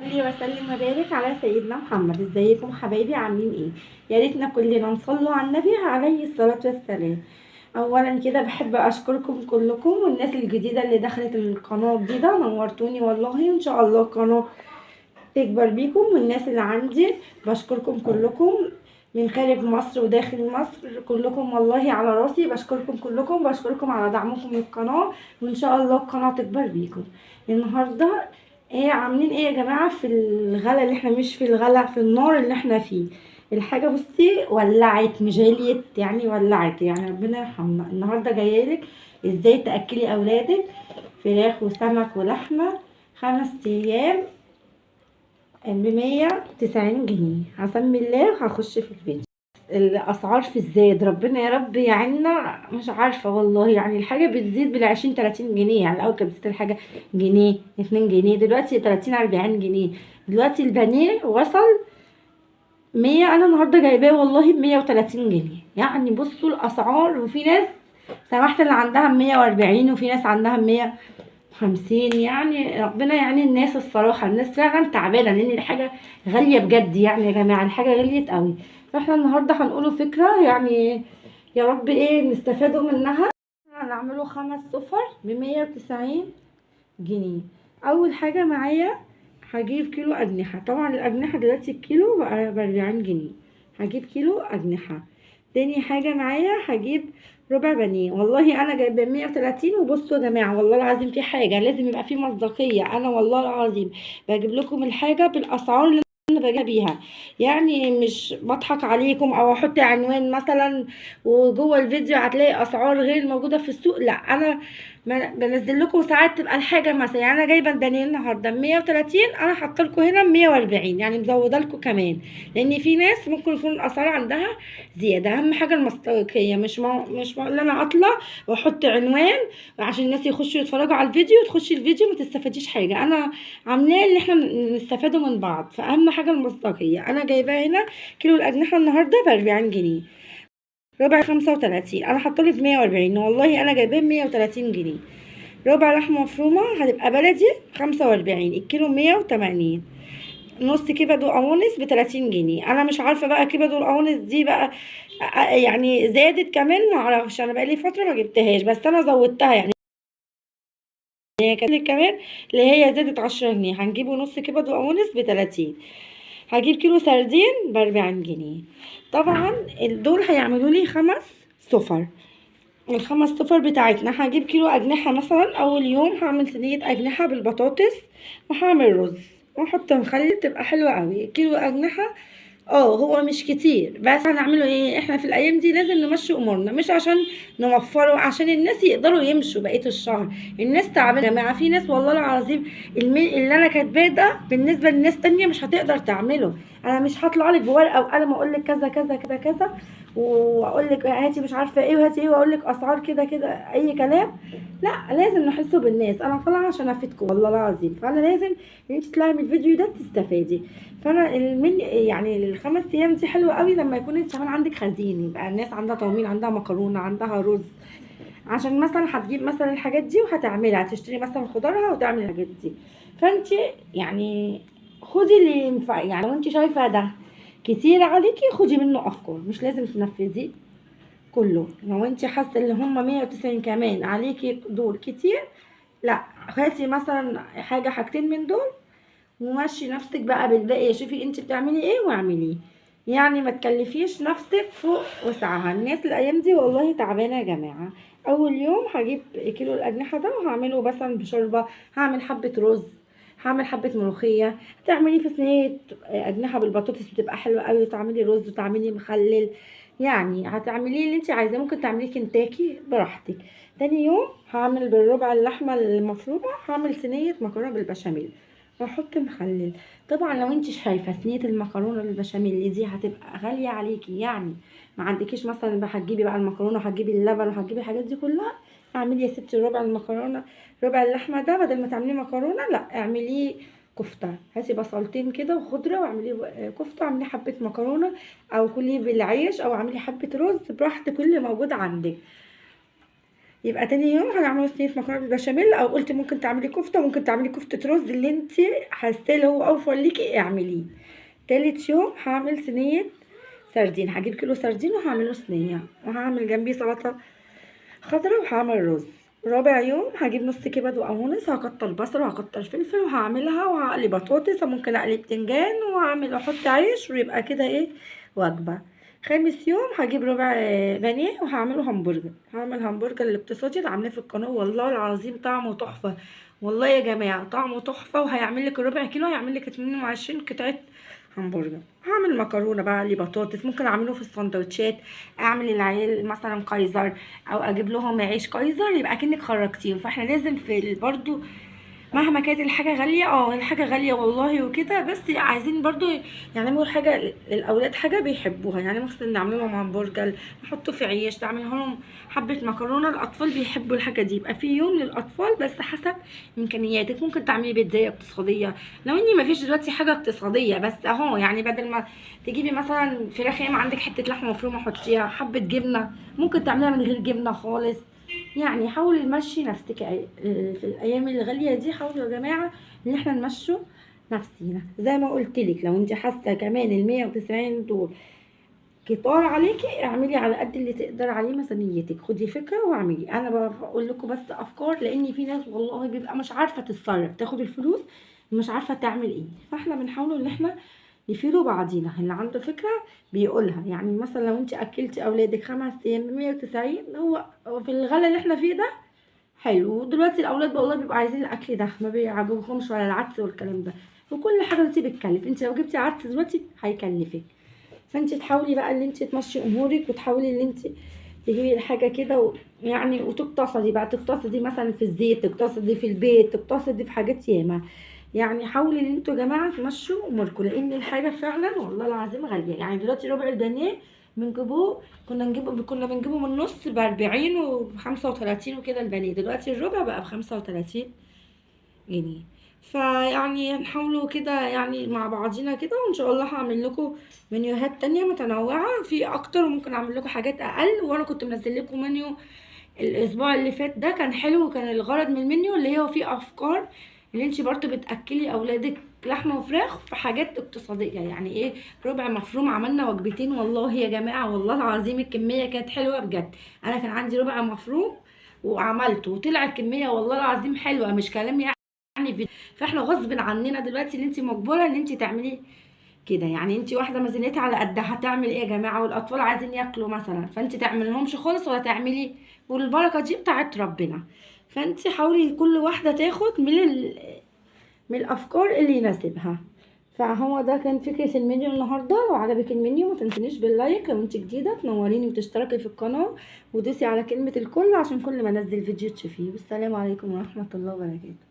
وصلي وسلم وبارك على سيدنا محمد. ازيكم حبايبي، عاملين ايه؟ يا ريتنا كلنا نصلوا على النبي عليه الصلاه والسلام. اولا كده بحب اشكركم كلكم، والناس الجديده اللي دخلت القناه جديده نورتوني والله، وان شاء الله القناه تكبر بيكم. والناس اللي عندي بشكركم كلكم من خارج مصر وداخل مصر، كلكم والله على راسي. بشكركم كلكم، بشكركم على دعمكم للقناه، وان شاء الله القناه تكبر بيكم. النهارده ايه عاملين ايه يا جماعه في الغلا اللي احنا، مش في الغلا، في النار اللي احنا فيه. الحاجه بصي ولعت، مش غليت يعني، ولعت يعني، ربنا يرحمنا. النهارده جايلك ازاي تاكلي اولادك فراخ وسمك ولحمه 5 ايام ب190 جنيه. هسمي الله وهخش في الفيديو. الاسعار في الزاد، ربنا يا رب يعيننا. مش عارفه والله، يعني الحاجه بتزيد بال20-30 جنيه. يعني الاول كانت بتزيد الحاجه جنيه 2 جنيه، دلوقتي 30-40 جنيه. دلوقتي البانيه وصل 100، انا النهارده جايباه والله ب130 جنيه. يعني بصوا الاسعار، وفي ناس سمحت اللي عندها 140، وفي ناس عندها 150. يعني ربنا يعني الناس، الصراحه الناس فعلا تعبانه، لان الحاجه غاليه بجد. يعني يا جماعه الحاجه غليت قوي. فاحنا النهارده هنقوله فكره يعني، يا رب ايه نستفادوا منها. هنعمله 5 سفر ب190 جنيه. اول حاجه معايا هجيب كيلو اجنحه. طبعا الاجنحه دلوقتي الكيلو بقى ب40 جنيه. هجيب كيلو اجنحه. تاني حاجه معايا هجيب ربع بانيه. والله انا جايبه 130. وبصوا يا جماعه والله العظيم في حاجه لازم يبقى في مصداقيه، انا والله العظيم بجيب لكم الحاجه بالاسعار اللي انا باجي بيها. يعني مش بضحك عليكم او احط عنوان مثلا وجوه الفيديو هتلاقي اسعار غير موجوده في السوق. لا، انا بنزل لكم ساعات تبقى الحاجه مثلا، يعني انا جايبه البانيه النهارده 130، انا حاطه لكم هنا 140، يعني مزوده لكم كمان. لان في ناس ممكن يكون الاسعار عندها زياده. اهم حاجه المصداقيه، مش اللي انا اطلع واحط عنوان عشان الناس يخشوا يتفرجوا على الفيديو وتخشي الفيديو ما تستفاديش حاجه. انا عاملاه اللي احنا نستفادوا من بعض. فاهم حاجه المصداقيه. انا جايباه هنا كيلو الاجنحه النهارده ب40 جنيه. ربع 35 انا حاطه ب 140، والله انا جايباه 130 جنيه. ربع لحمه مفرومه هتبقى بلدي 45، الكيلو 180. نص كبد وقوانص ب30 جنيه. انا مش عارفه بقى كبد والقوانص دي بقى يعني زادت كمان، معرفش، انا بقالي فتره ما جبتهاش، بس انا زودتها يعني. هي كانت كمان اللي هي زادت 10 جنيه. هنجيبه نص كبد وقوانص ب30. هجيب كيلو سردين ب40 جنيه. طبعا دول هيعملوا لي 5 سفر. ال5 سفر بتاعتنا هجيب كيلو أجنحة مثلا. أول يوم هعمل صينية أجنحة بالبطاطس، وهعمل رز واحط مخلل، تبقى حلوة قوي. كيلو أجنحة هو مش كتير، بس هنعمله ايه، احنا في الايام دي لازم نمشي امورنا، مش عشان نوفره، عشان الناس يقدروا يمشوا بقيه الشهر. الناس تعبانه يا جماعه. في ناس والله العظيم اللي انا كاتباه ده بالنسبه لناس تانية مش هتقدر تعمله. انا مش هطلع لك بورقه وقلم اقول لك كذا كذا كذا كذا، واقول لك هاتي مش عارفه ايه وهاتي ايه، واقول لك اسعار كده كده اي كلام. لا، لازم نحسه بالناس. انا طالعه عشان افيدكم والله العظيم، فانا لازم ان انت تطلعي من الفيديو ده تستفادي. فانا يعني ال5 ايام دي حلوه قوي لما يكون انت كمان عندك خزين، يبقى الناس عندها طومين، عندها مكرونه، عندها رز. عشان مثلا هتجيب مثلا الحاجات دي وهتعملها، هتشتري مثلا خضارها وتعمل الحاجات دي. فانت يعني خدي اللي ينفع. يعني لو انت شايفه ده كتير عليكي خدي منه افكار، مش لازم تنفذي كله. لو انت حاسه ان هم 190 كمان عليكي دول كتير، لا، هاتي مثلا حاجه حاجتين من دول ومشي نفسك بقى بالباقي. شوفي انت بتعملي ايه واعمليه، يعني ما تكلفيش نفسك فوق وسعها. الناس الايام دي والله تعبانه يا جماعه. اول يوم هجيب كيلو الاجنحه ده وهعمله مثلا بشوربه، هعمل حبه رز، هعمل حبه ملوخيه. تعملي في صينيه اجنحه بالبطاطس بتبقى حلوه قوي، وتعملي رز وتعملي مخلل. يعني هتعمليه اللي انت عايزاه، ممكن تعمليه كنتاكي براحتك. تاني يوم هعمل بالربع اللحمه المفرومه، هعمل صينيه مكرونه بالبشاميل واحط مخلل. طبعا لو انت شايفه صينيه المكرونه بالبشاميل دي هتبقى غاليه عليكي، يعني ما عندكيش مثلا بقى هتجيبي بقى المكرونه وهتجيبي اللبن وهتجيبي الحاجات دي كلها، اعملي يا ستي ربع المكرونه، ربع اللحمه ده بدل ما تعمليه مكرونه، لا اعمليه كفته. هاتي بصلتين كده وخضره واعمليه كفته، اعملي حبه مكرونه او كلي بالعيش او اعملي حبه رز براحتك، كل اللي موجود عندك. يبقى تاني يوم هنعمل صينيه مكرونه بالبشاميل، او قلت ممكن تعملي كفته، ممكن تعملي كفته رز، اللي انت حاساه اللي هو اوفر ليكي اعمليه. تالت يوم هعمل صينيه سردين، هجيب كيلو سردين وهعمله صينيه، وهعمل جنبيه سلطه خضرا، وهعمل رز. رابع يوم هجيب نص كبد وقوانص، هكتر بصل وهكتر فلفل وهعملها، وهقلي بطاطس وممكن اقلي بتنجان، واعمل واحط عيش، ويبقى كده ايه وجبه. خامس يوم هجيب ربع بانيه وهعمله همبرجر. هعمل همبرجر الاقتصادي اللي عاملاه في القناه، والله العظيم طعمه تحفه. والله يا جماعه طعمه تحفه، وهيعمل لك الربع كيلو هيعمل لك 22 قطعه همبرجر. هعمل مكرونه بقى، اقلي بطاطس، ممكن اعمله في السندوتشات، اعمل العيال مثلا كايزر، او اجيب لهم عيش كايزر، يبقى كأنك خرجتيهم. فاحنا لازم في برضو مهما كانت الحاجه غاليه، الحاجه غاليه والله وكده، بس عايزين برضو يعملوا حاجه للاولاد، حاجه بيحبوها. يعني مثلا نعمل لهم همبرجر، نحطه في عيش، نعمل لهم حبه مكرونه، الاطفال بيحبوا الحاجه دي. يبقى في يوم للاطفال بس حسب امكانياتك. ممكن تعملي بيتزايه اقتصاديه، لو اني ما فيش دلوقتي حاجه اقتصاديه، بس اهو يعني بدل ما تجيبي مثلا فراخ، ياما عندك حته لحمه مفرومه حطيها، حبه جبنه، ممكن تعمليها من غير جبنه خالص. يعني حاولي تمشي نفسك في الايام الغاليه دي. حاولوا يا جماعه ان احنا نمشوا نفسينا. زي ما قلت لك، لو انت حاسه كمان ال 190 دول كتار عليكي، اعملي على قد اللي تقدر عليه ميزانيتك، خدي فكره واعملي. انا بقول لكم بس افكار، لان في ناس والله بيبقى مش عارفه تتصرف، تاخد الفلوس مش عارفه تعمل ايه. فاحنا بنحاول ان احنا يفيدوا بعضينا، اللي عنده فكره بيقولها. يعني مثلا لو انت اكلتي اولادك 5 ايام ب 190، هو في الغلا اللي احنا فيه ده حلو. دلوقتي الاولاد والله بيبقوا عايزين الاكل ده، ما بيعجبهمش ولا العدس والكلام ده، وكل حاجه دلوقتي بتكلف. انت لو جبتي عدس دلوقتي هيكلفك. فانت تحاولي بقى ان انت تمشي امورك، وتحاولي ان انت تجيبي الحاجه كده يعني وتقتصدي بقى، تقتصدي مثلا في الزيت، تقتصدي في البيت، تقتصدي في حاجات ياما. يعني حاولي ان انتوا يا جماعه تمشوا اموركم، لان الحاجه فعلا والله العظيم غاليه. يعني دلوقتي ربع البانيه بنجيبوه، كنا بنجيبه من نص ب40 و35 وكده البانيه، دلوقتي الربع بقى ب35 جنيه. فيعني نحاولوا كده يعني مع بعضينا كده، وان شاء الله هعمل لكم منيوهات تانية متنوعة في اكتر، وممكن اعمل لكم حاجات اقل. وانا كنت منزل لكم منيو الاسبوع اللي فات ده، كان حلو، وكان الغرض من المنيو اللي هو فيه افكار اللي انت برضو بتاكلي اولادك لحمه وفراخ في حاجات اقتصاديه. يعني ايه ربع مفروم، عملنا وجبتين والله يا جماعه، والله العظيم الكميه كانت حلوه بجد. انا كان عندي ربع مفروم وعملته، وطلع الكميه والله العظيم حلوه، مش كلام يعني. فاحنا غصب عننا دلوقتي ان انت مجبره ان انت تعملي كده. يعني انت واحده ميزانيتها على قدها، هتعمل ايه يا جماعه؟ والاطفال عايزين ياكلوا مثلا، فانت تعملهمش خالص ولا تعملي؟ والبركه دي بتاعت ربنا. فانت حاولي كل واحده تاخد من الافكار اللي يناسبها. فهو ده كان فكره المنيو النهارده. لو عجبك المنيو ما تنسينيش باللايك، لو انت جديده تنوريني وتشتركي في القناه، ودوسي على كلمه الكل عشان كل ما انزل فيديو تشوفيه. والسلام عليكم ورحمه الله وبركاته.